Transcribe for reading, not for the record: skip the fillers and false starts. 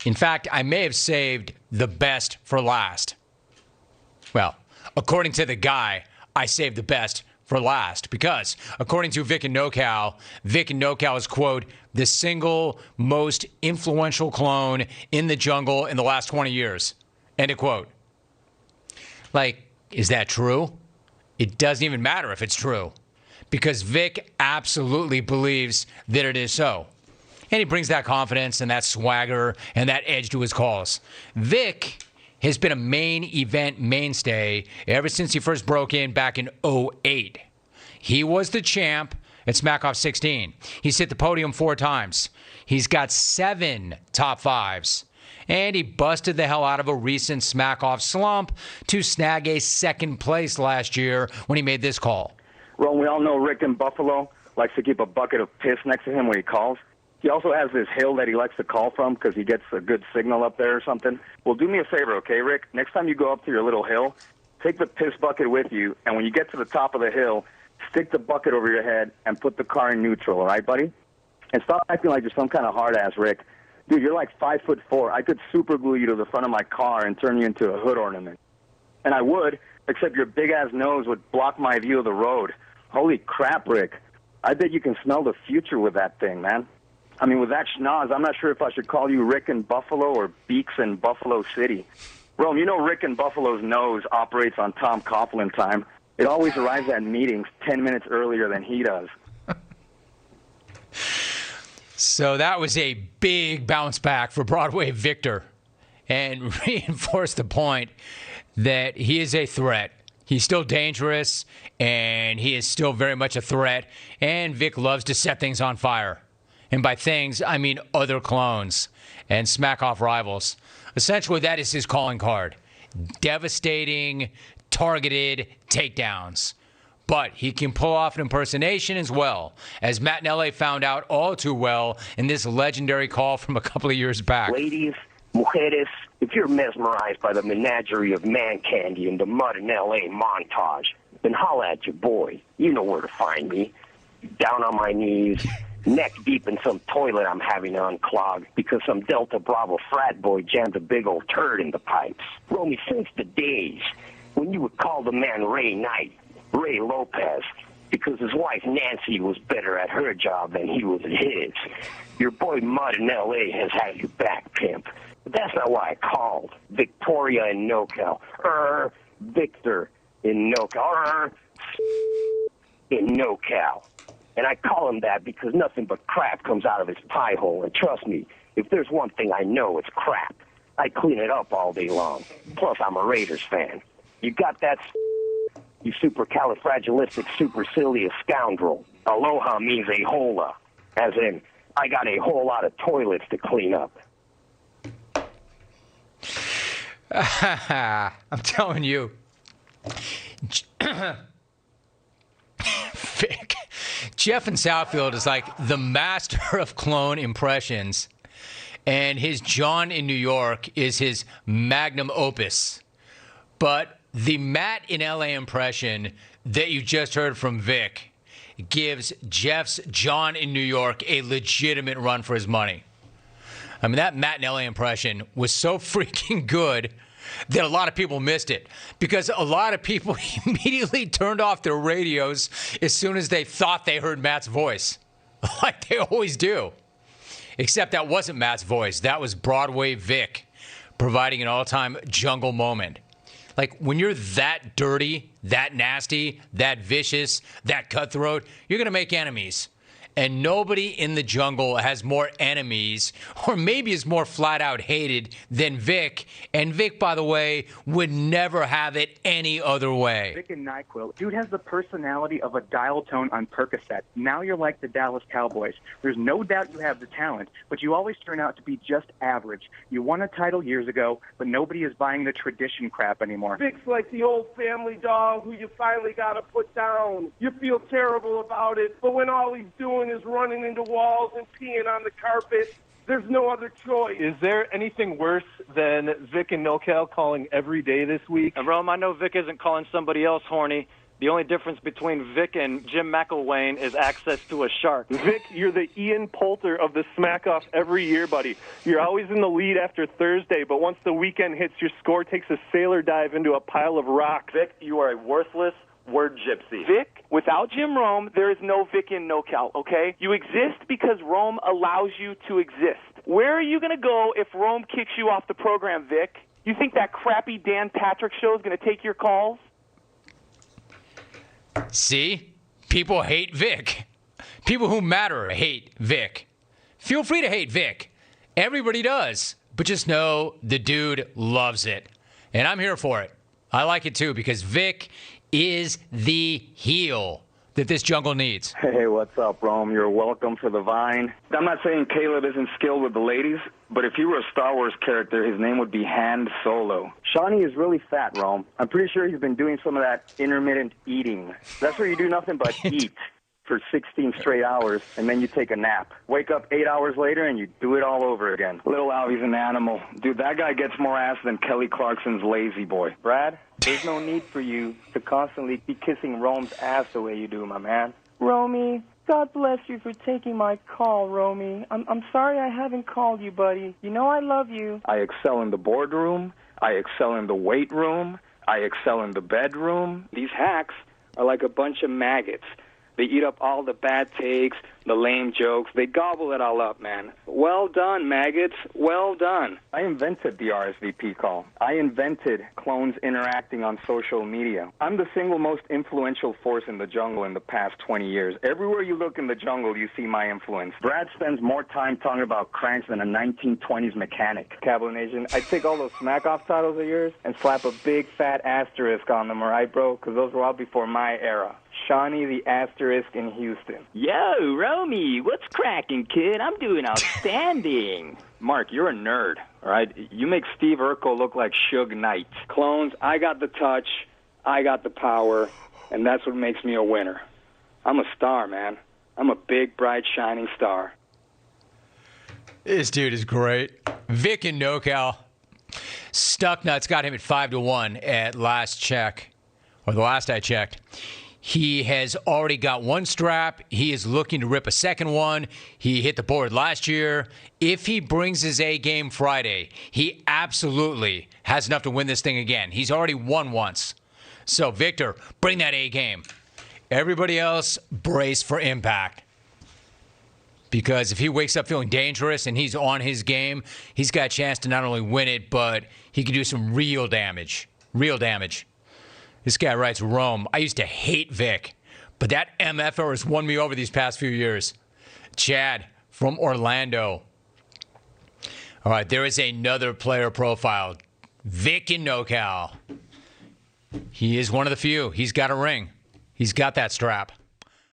In fact, I may have saved the best for last. Well, according to the guy, I saved the best for last because, according to Vic and Nocal is, quote, the single most influential clone in the jungle in the last 20 years, end of quote. Like, is that true? It doesn't even matter if it's true because Vic absolutely believes that it is so. And he brings that confidence and that swagger and that edge to his calls. Vic has been a main event mainstay ever since he first broke in back in '08. He was the champ at Smackoff 16. He's hit the podium 4 times. He's got 7 top 5s. And he busted the hell out of a recent Smackoff slump to snag a 2nd place last year when he made this call. Well, we all know Rick in Buffalo likes to keep a bucket of piss next to him when he calls. He also has this hill that he likes to call from because he gets a good signal up there or something. Well, do me a favor, okay, Rick? Next time you go up to your little hill, take the piss bucket with you, and when you get to the top of the hill, stick the bucket over your head and put the car in neutral, all right, buddy? And stop acting like you're some kind of hard-ass, Rick. Dude, you're like 5'4". I could super glue you to the front of my car and turn you into a hood ornament. And I would, except your big-ass nose would block my view of the road. Holy crap, Rick. I bet you can smell the future with that thing, man. I mean, with that schnoz, I'm not sure if I should call you Rick in Buffalo or Beaks in Buffalo City. Rome, you know Rick in Buffalo's nose operates on Tom Coughlin time. It always arrives at meetings 10 minutes earlier than he does. So that was a big bounce back for Broadway Victor and reinforced the point that he is a threat. He's still dangerous, and he is still very much a threat, and Vic loves to set things on fire. And by things, I mean other clones and Smackoff rivals. Essentially, that is his calling card. Devastating, targeted takedowns. But he can pull off an impersonation as well, as Matt in L.A. found out all too well in this legendary call from a couple of years back. Ladies, mujeres, if you're mesmerized by the menagerie of man candy and the mud in L.A. montage, then holla at your boy. You know where to find me. Down on my knees, neck deep in some toilet I'm having to unclog because some Delta Bravo frat boy jammed a big old turd in the pipes. Romy, since the days when you would call the man Ray Knight, Ray Lopez, because his wife Nancy was better at her job than he was at his. Your boy Mud in L.A. has had your back, pimp. But that's not why I called. Victoria in Nocal. Victor in Nocal. In Nocal. And I call him that because nothing but crap comes out of his pie hole. And trust me, if there's one thing I know, it's crap. I clean it up all day long. Plus, I'm a Raiders fan. You got that, you supercalifragilistic supercilious scoundrel. Aloha means a hola, as in, I got a whole lot of toilets to clean up. I'm telling you. Vic. Jeff in Southfield is like the master of clone impressions, and his John in New York is his magnum opus. But the Matt in LA impression that you just heard from Vic gives Jeff's John in New York a legitimate run for his money. I mean, that Matt in LA impression was so freaking good that a lot of people missed it because a lot of people immediately turned off their radios as soon as they thought they heard Matt's voice, like they always do. Except that wasn't Matt's voice. That was Broadway Vic providing an all-time jungle moment. Like, when you're that dirty, that nasty, that vicious, that cutthroat, you're going to make enemies. And nobody in the jungle has more enemies, or maybe is more flat out hated than Vic. And Vic, by the way, would never have it any other way. Vic and NyQuil. Dude has the personality of a dial tone on Percocet. Now you're like the Dallas Cowboys. There's no doubt you have the talent, but you always turn out to be just average. You won a title years ago, but nobody is buying the tradition crap anymore. Vic's like the old family dog who you finally got to put down. You feel terrible about it, but when all he's doing is running into walls and peeing on the carpet, there's no other choice. Is there anything worse than Vic and Nocal calling every day this week? And Rome, I know Vic isn't calling somebody else horny, The only difference between Vic and Jim McElwain is access to a shark. Vic, you're the Ian Poulter of the Smackoff every year, buddy. You're always in the lead after Thursday, but once the weekend hits, your score takes a sailor dive into a pile of rocks. Vic, you are a worthless word gypsy. Vic, without Jim Rome, there is no Vic in Nocal, okay? You exist because Rome allows you to exist. Where are you going to go if Rome kicks you off the program, Vic? You think that crappy Dan Patrick show is going to take your calls? See? People hate Vic. People who matter hate Vic. Feel free to hate Vic. Everybody does. But just know the dude loves it. And I'm here for it. I like it too because Vic is the heel that this jungle needs. Hey, what's up, Rome? You're welcome for the Vine. I'm not saying Caleb isn't skilled with the ladies, but if he were a Star Wars character, his name would be Han Solo. Shawnee is really fat, Rome. I'm pretty sure he's been doing some of that intermittent eating. That's where you do nothing but eat for 16 straight hours, and then you take a nap. Wake up 8 hours later, and you do it all over again. Little Albie's an animal. Dude, that guy gets more ass than Kelly Clarkson's lazy boy. Brad, there's no need for you to constantly be kissing Rome's ass the way you do, my man. Romy, God bless you for taking my call, Romy. I'm sorry I haven't called you, buddy. You know I love you. I excel in the boardroom. I excel in the weight room. I excel in the bedroom. These hacks are like a bunch of maggots. They eat up all the bad takes, the lame jokes. They gobble it all up, man. Well done, maggots. Well done. I invented the RSVP call. I invented clones interacting on social media. I'm the single most influential force in the jungle in the past 20 years. Everywhere you look in the jungle, you see my influence. Brad spends more time talking about cranks than a 1920s mechanic. Cabo Nation, I'd take all those Smackoff titles of yours and slap a big fat asterisk on them, all right, bro? Because those were all before my era. Shawnee the asterisk in Houston. Yo, Romy, what's cracking, kid? I'm doing outstanding. Mark, you're a nerd, all right? You make Steve Urkel look like Suge Knight. Clones, I got the touch, I got the power, and that's what makes me a winner. I'm a star, man. I'm a big, bright, shining star. This dude is great. Vic in NoCal. Stucknuts got him at 5-1 at last check, or the last I checked. He has already got one strap. He is looking to rip a second one. He hit the board last year. If he brings his A game Friday, he absolutely has enough to win this thing again. He's already won once. So, Victor, bring that A game. Everybody else, brace for impact. Because if he wakes up feeling dangerous and he's on his game, he's got a chance to not only win it, but he can do some real damage. Real damage. This guy writes, Rome, I used to hate Vic, but that MFer has won me over these past few years. Chad from Orlando. All right, there is another player profile. Vic in NoCal. He is one of the few. He's got a ring. He's got that strap.